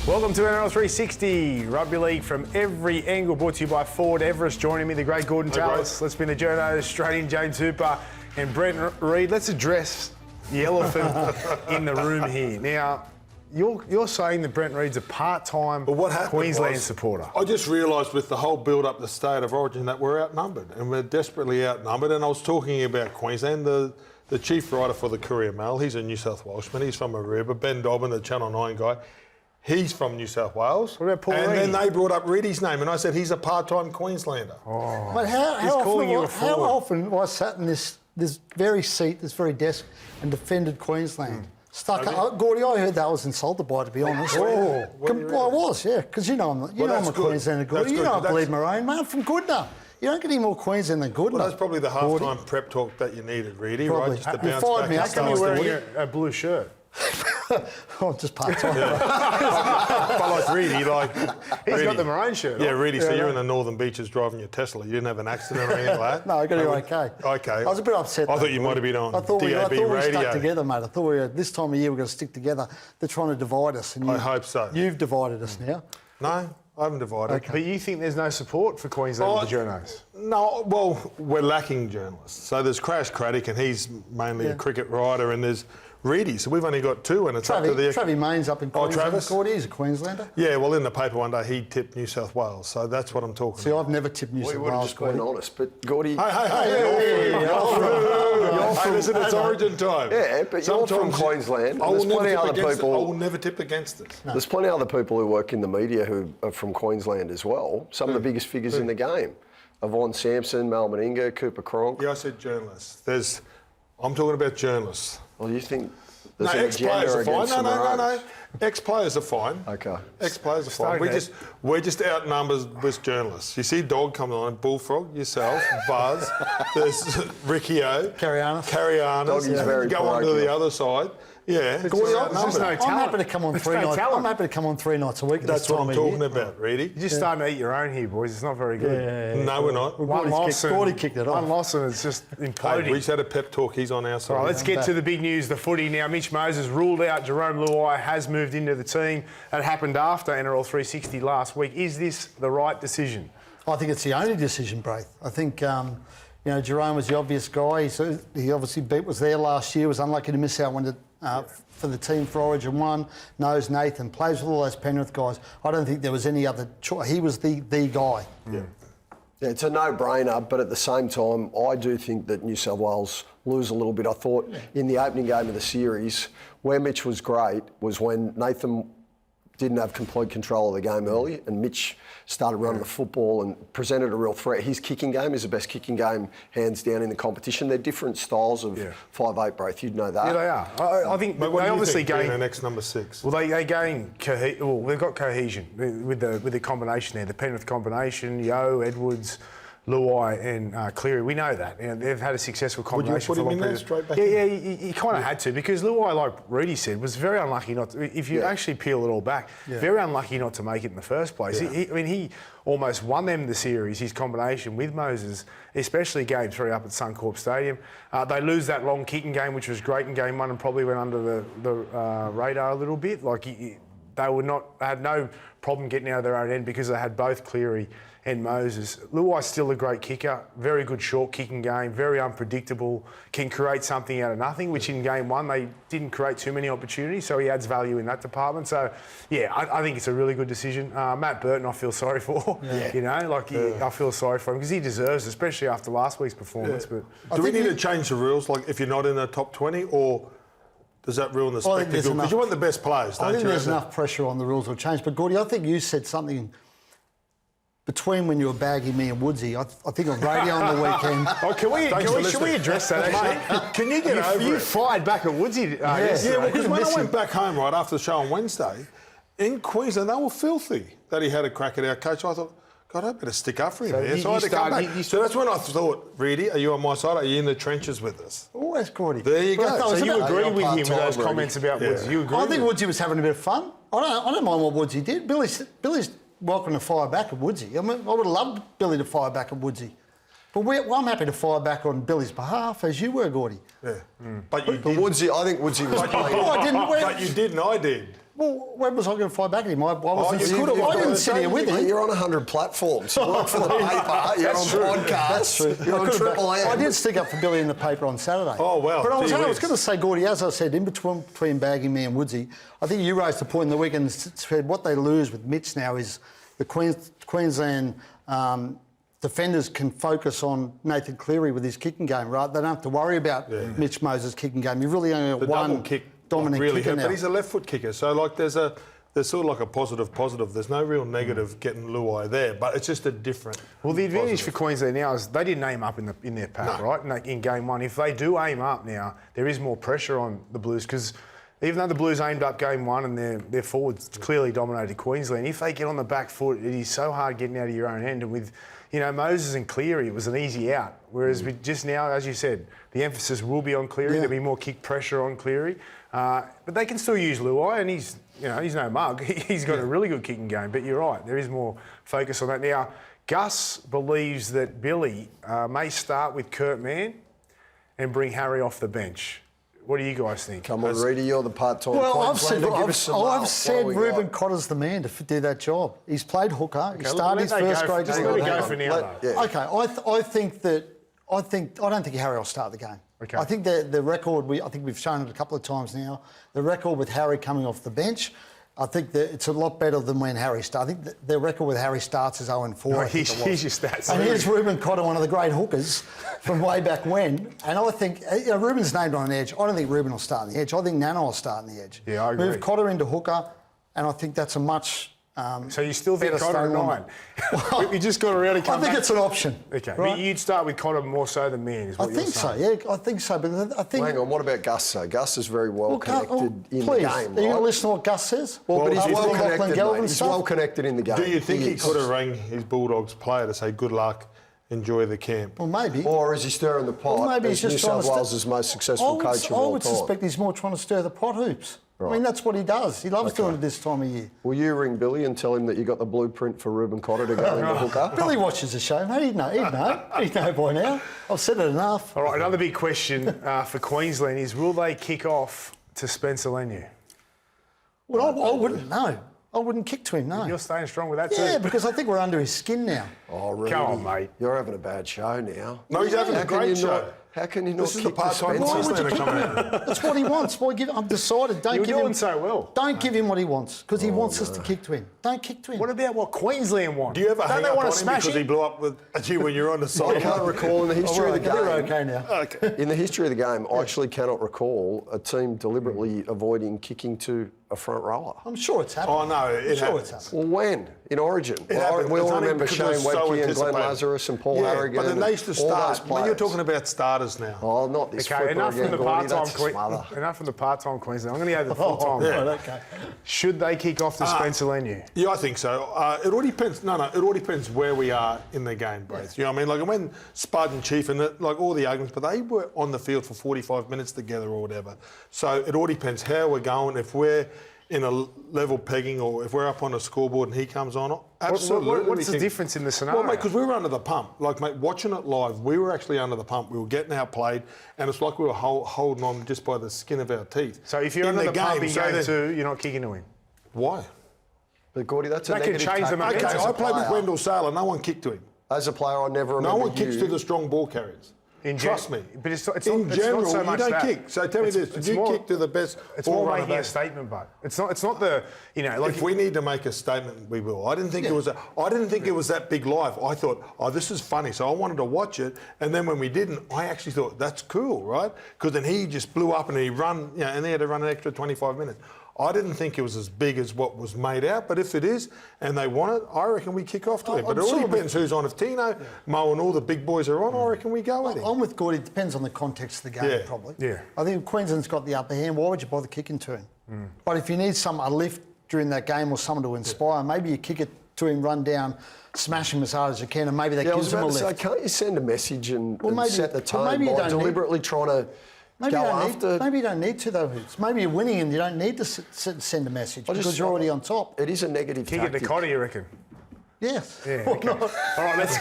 Welcome to NRL 360, Rugby League from every angle, brought to you by Ford. Everest joining me, the great Gordon Tallis. Let's bring the journos straight in, James Hooper and Brent Reid. Let's address the elephant in the room here. Now, you're saying that Brent Reid's a part-time Queensland supporter. I just realised with the whole build-up to State of Origin that we're outnumbered, and we're desperately outnumbered. And I was talking about Queensland, the chief writer for the Courier Mail, he's a New South Welshman, he's from Aruba. Ben Dobbin, the Channel 9 guy, he's from New South Wales. What about Paul And Reid? then they brought up Reedy's name, and I said he's a part-time Queenslander. Oh. But how often have I sat in this very seat, this very desk, and defended Queensland? Stuck up. Gordy, I heard that I was insulted by it, to be honest. Oh, I was, yeah, because you know I'm a Queenslander, Gordy. You know I bleed maroon, mate. I'm from Goodna. You don't get any more Queensland than Goodna. Well, that's probably the half-time prep talk that you needed, Reedy, right? Probably. Just to You bounce fired back. me and up. start How come you're with wearing a blue shirt? I'm just part-time. But like Reedy, He's got the maroon shirt. Yeah, on. Reedy, so you're in the Northern Beaches driving your Tesla. You didn't have an accident or anything like that? No, I got here okay. Okay. I was a bit upset. I thought you might have been on I thought we DAB stuck radio. together, mate. I thought this time of year we're going to stick together. They're trying to divide us. And I hope so. You've divided us now. No, I haven't divided. But you think there's no support for Queensland with the journos? No, well, we're lacking journalists. So there's Crash Craddock, and he's mainly a cricket writer, and there's Reedy. So we've only got two, and it's up to the... Travis Main's up in Queensland. Travis? Gordy, he's a Queenslander. Yeah, well, in the paper one day, he tipped New South Wales. So that's what I'm talking See, about. I've never tipped New South We would have Wales. just been honest, but Gordy... Hey, listen, it's origin time. Yeah, but you're from Queensland. I will There's plenty never of tip other against it. I will people. never tip against it. There's plenty of other people who work in the media who are from Queensland as well. Some of the biggest figures in the game: Yvonne Sampson, Mal Meninga, Cooper Cronk. Yeah, I said journalists. I'm talking about journalists. Well, you think No, there's an ex-players agenda are fine. against No. Ex-players are fine. Okay. Ex-players are fine. We're just outnumbered with journalists. You see Dog coming on, Bullfrog, yourself, Buzz, there's Ricky O. Carrianas. Doggy's very Go on to the other side. Yeah. Gordy, there's just no I'm talent. happy to come on It's three no nights. talent. I'm happy to come on 3 nights a week. At That's this what time I'm of talking year. about, Reedy. You're just starting to eat your own here, boys. It's not very good. No, we're not. One loss and Gordy kicked it off. One loss and it's just Hey, imploding. we just had a pep talk. He's on our side. All right, let's get to the big news, the footy. Now, Mitch Moses ruled out. Jarome Luai has moved into the team. That happened after NRL 360 last week. Is this the right decision? I think it's the only decision, Braith. I think, Jarome was the obvious guy. He obviously was there last year, was unlucky to miss out for the team for Origin 1, knows Nathan, plays with all those Penrith guys. I don't think there was any other choice. He was the guy. Yeah, it's a no-brainer, but at the same time, I do think that New South Wales lose a little bit. I thought in the opening game of the series, where Mitch was great was when Nathan didn't have complete control of the game early and Mitch started running the football and presented a real threat. His kicking game is the best kicking game, hands down, in the competition. They're different styles of 5'8", Braith. You'd know that. Yeah, they are. I think But what they do you obviously think, being gain... the next number 6? Well, they gain they've got cohesion with the combination there, the Penrith combination, Yo, Edwards, Luai and Cleary. We know that. They've had a successful combination. Would you put him in there period. straight back? Yeah, you kind of had to, because Luai, like Reedy said, was very unlucky not to, if you actually peel it all back, very unlucky not to make it in the first place. Yeah. He almost won them the series, his combination with Moses, especially Game 3 up at Suncorp Stadium. They lose that long kicking game, which was great in Game 1 and probably went under the radar a little bit. They had no problem getting out of their own end because they had both Cleary and Moses. Luai's still a great kicker, very good short kicking game, very unpredictable, can create something out of nothing, which in Game 1 they didn't create too many opportunities, so he adds value in that department. So, yeah, I think it's a really good decision. Matt Burton I feel sorry for, I feel sorry for him because he deserves it, especially after last week's performance. Yeah. But Do we need to change the rules, like if you're not in the top 20, or does that ruin the spectacle? Because you want the best players, don't you? I think there's enough pressure on the rules will change. But, Gordy, I think you said something between when you were bagging me and Woodsy. I think on radio on the weekend. Should we address that, actually? Can you get over You it? fired back at Woodsy. Yeah, because when I went back home right after the show on Wednesday, in Queensland, they were filthy that he had a crack at our coach. I thought, God, I better stick up for him here. So I had to come back. So that's when I thought, Reedy, are you on my side? Are you in the trenches with us? Always, Gordy. There you go. So you agree with him with those comments about Woodsy? You agree? I think Woodsy was having a bit of fun. I don't mind what Woodsy did. Billy's welcome to fire back at Woodsy. I mean, I would have loved Billy to fire back at Woodsy. But I'm happy to fire back on Billy's behalf, as you were, Gordy. Yeah. But you But Woodsy, I think Woodsy was playing. I didn't. But you didn't, I did. Well, when was I going to fly back at him? I wasn't. you I didn't sit here with him. You're on 100 platforms. You work for the paper. You're on podcasts. You're on Triple M. I did stick up for Billy in the paper on Saturday. Oh, well, But I was gee going whiz. to say, Gordy, as I said, in between bagging me and Woodsy, I think you raised the point in the weekend and said what they lose with Mitch now is the Queensland defenders can focus on Nathan Cleary with his kicking game, right? They don't have to worry about Mitch Moses' kicking game. You really only The got one double kick dominant really kicker hurt, now. but he's a left foot kicker, so like there's sort of like a positive. There's no real negative getting Luai there, but it's just a different. Well, the advantage positive. for Queensland now is they didn't aim up in their pack, right? In game one, if they do aim up now, there is more pressure on the Blues because even though the Blues aimed up game one and their forwards clearly dominated Queensland, if they get on the back foot, it is so hard getting out of your own end. And with Moses and Cleary, it was an easy out. Whereas we just now, as you said, the emphasis will be on Cleary. There'll be more kick pressure on Cleary, but they can still use Luai, and he's no mug. He's got a really good kicking game. But you're right, there is more focus on that now. Gus believes that Billy may start with Kurt Mann and bring Harry off the bench. What do you guys think? Come on, Reedy, you're the part-time Well, Queenslander. Give us some mail. I've said What do we Ruben got? Cotter's the man to do that job. He's played hooker. He started his let they first go for- grade. just career. let it go for now, Let- though. yeah. Okay, I don't think Harry will start the game. Okay. I think the record, I think we've shown it a couple of times now, the record with Harry coming off the bench, I think that it's a lot better than when Harry started. I think the record with Harry starts is 0-4. Oh, I think it was. here's your stats. And here's Ruben Cotter, one of the great hookers from way back when. And I think, Ruben's named on an edge. I don't think Ruben will start on the edge. I think Nano will start on the edge. Yeah, I agree. Move Cotter into hooker, and I think that's a much... So you still think better Cotter at start 9? You just got to really come I think back. it's an option. Okay, right? but you'd start with Cotter more so than Mann, is I what you're think so, saying. yeah, I think so. But I think... Hang on, what about Gus, though? Gus is very well connected in please, the game, are you going to right? listen to what Gus says? Well, but he's After well the Lachlan connected, Galvin mate. He's stuff? well connected in the game. Do you think he is. could have rang his Bulldogs player to say good luck, enjoy the camp? Well, maybe. Or is he stirring the pot Well, maybe as he's New just trying South to Wales' most successful coach of I all would time? suspect he's more trying to stir the pot hoops. I Right. mean, that's what he does. He loves doing it this time of year. Will you ring Billy and tell him that you got the blueprint for Ruben Cotter to go into hooker? Billy watches the show, mate. He'd know. He'd know by now. I've said it enough. All right, another big question for Queensland is, will they kick off to Spencer Leniu? Well, I wouldn't know. I wouldn't kick to him, no. You're staying strong with that too? Yeah, because I think we're under his skin now. Oh, really? Come on, mate. You're having a bad show now. No, he's having How a can great you show. not- How can you not This is the kick to part-time Spencer? Why would you Queenslander kick coming him? out. That's what he wants. I'm decided. Don't You're give doing him so well. Don't give him what he wants because he wants us to kick to him. Don't kick to him. What about what Queensland want? Do you ever Don't hang they up want on to him smash because he him? blew up at you when you're on the I side? can't recall in the history of the They're game. okay now. Okay. In the history of the game, I actually cannot recall a team deliberately avoiding kicking to a front rower. I'm sure it's happened. Oh, no, it I'm sure happens. it's happened. Well, when? In Origin. happened. We It's all only remember because Shane it was so Webke and Glenn anticipated. Lazarus and Paul Harrigan. But then they used to and all start. those When you're players. talking about starters now. Oh, not this Okay, flipper enough again, from the Gordy. part-time That's a smother. Enough from the part-time Queensland. I'm going to go to the full-time. Right, okay. Should they kick off to Spencer Leniu? Yeah, I think so. It all depends. No, it all depends where we are in the game, Braith. You know what I mean? Like when Spud and Chief and like all the arguments, but they were on the field for 45 minutes together or whatever. So it all depends how we're going. If we're in a level pegging or if we're up on a scoreboard and he comes on, absolutely. What's the difference in the scenario? Well, mate, because we were under the pump. Like, mate, watching it live, we were actually under the pump. We were getting outplayed, and it's like we were holding on just by the skin of our teeth. So if you're in under the pump in so game then- 2, you're not kicking to him. Why? But Gordy, that's a That could negative change the tactic. momentum. Okay, As a I played with player- Wendell Saylor. No one kicked to him. As a player, I never remember No one kicks you. to the strong ball carriers. Trust me. But it's not in it's general, not so you much don't that. kick. So tell me this: did you kick to the best? It's more all-rounder making a back? statement, but it's not the like If we need to make a statement, we will. I didn't think it was. I didn't think it was that big live. I thought, oh, this is funny. So I wanted to watch it, and then when we didn't, I actually thought that's cool, right? Because then he just blew up and he run, and they had to run an extra 25 minutes. I didn't think it was as big as what was made out, but if it is and they want it, I reckon we kick off to it. But I'm it all sure depends who's on. If Tino, Mo, and all the big boys are on, I reckon we go with it. I'm with Gordy. It depends on the context of the game, Yeah. probably. Yeah. I think if Queensland's got the upper hand, why would you bother kicking to him? But if you need a lift during that game or someone to inspire, maybe you kick it to him, run down, smash him as hard as you can, and maybe that Yeah, I was gives him a about to say, lift. can't you send a message and maybe- set the well, tone maybe you by don't need- deliberately trying to Maybe go you, don't after? need, maybe you don't need to, though. Maybe you're winning and you don't need to send a message because you're already on top. It is a negative kick it to tactic. Cotter, you reckon? Yes. Yeah. Why Okay. not? All right, let's